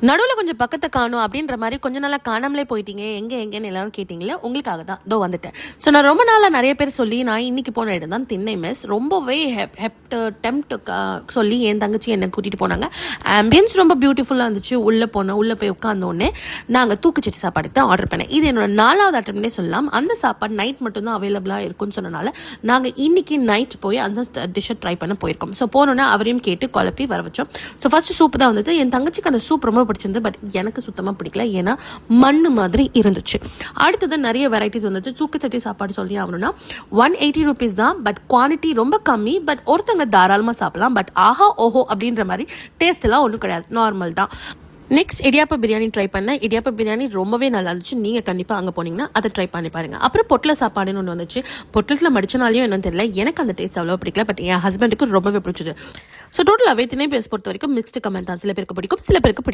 நடுவில் கொஞ்சம் பக்கத்தை காணும் அப்படின்ற மாதிரி கொஞ்ச நாளாக காணாமலே போயிட்டீங்க, எங்கேன்னு எல்லாரும் கேட்டிங்களே, உங்களுக்காக தான் இதோ வந்துட்டேன். ஸோ நான் ரொம்ப நாளாக நிறைய பேர் சொல்லி நான் இன்னைக்கு போன இடம் தான் திண்ணை மெஸ். ரொம்பவே டெம்ப்ட் சொல்லி என் தங்கச்சி என்னை கூட்டிகிட்டு போனாங்க. ஆம்பியன்ஸ் ரொம்ப பியூட்டிஃபுல்லாக இருந்துச்சு. உள்ளே போய் உட்காந்தோடனே நாங்கள் தூக்குச்சட்டி சாப்பாடுக்கு தான் ஆர்டர் பண்ணேன். இது என்னோட 4வது அட்டம்னே சொல்லலாம். அந்த சாப்பாடு நைட் மட்டும்தான் அவைலபிளாக இருக்குன்னு சொன்னனால நாங்கள் இன்னைக்கு நைட் போய் அந்த டிஷ்ஷை ட்ரை பண்ண போயிருக்கோம். ஸோ போனோன்னா அவரையும் கேட்டு குழப்பி வர வச்சோம். ஸோ ஃபர்ஸ்ட் சூப் தான் வந்தது. என் தங்கச்சிக்கு அந்த சூப் ரொம்ப பிடிச்சிருந்து, பட் எனக்கு சுத்தமாக பிடிக்கல, ஏன்னா மண்ணு மாதிரி இருந்துச்சு. அடுத்தது நிறைய வெரைட்டிஸ் வந்துச்சு. தூக்குச்சட்டி சாப்பாடு சொல்லி ஆகணும்னா 180 rupees தான், பட் குவான்டிட்டி ரொம்ப கம்மி. பட் ஒருத்தங்க தாராளமாக சாப்பிடலாம். பட் ஆஹா ஓஹோ அப்படின்ற மாதிரி டேஸ்ட் எல்லாம் ஒன்றும் கிடையாது, நார்மல் தான். நெக்ஸ்ட் இடியாப்ப பிரியாணி ட்ரை பண்ணேன். இடியாப்ப பிரியாணி ரொம்பவே நல்லா இருந்துச்சு. நீங்கள் கண்டிப்பாக அங்கே போனீங்கன்னா அதை ட்ரை பண்ணி பாருங்கள். அப்புறம் பொட்டல சாப்பாடுன்னு ஒன்று வந்துச்சு. பொட்டலத்தில் மடிச்சனாலையும் என்னன்னு தெரியல, எனக்கு அந்த டேஸ்ட் அவ்வளோ பிடிக்கல, பட் என் ஹஸ்பண்டுக்கு ரொம்பவே பிடிச்சது. ஸோ டோட்டலாகவே திணை பேஸ் பொறுத்த வரைக்கும் மிக்ஸ்டு கமெண்ட் தான். சில பேருக்கு பிடிக்கும், சில பேருக்கு பிடிக்கும்.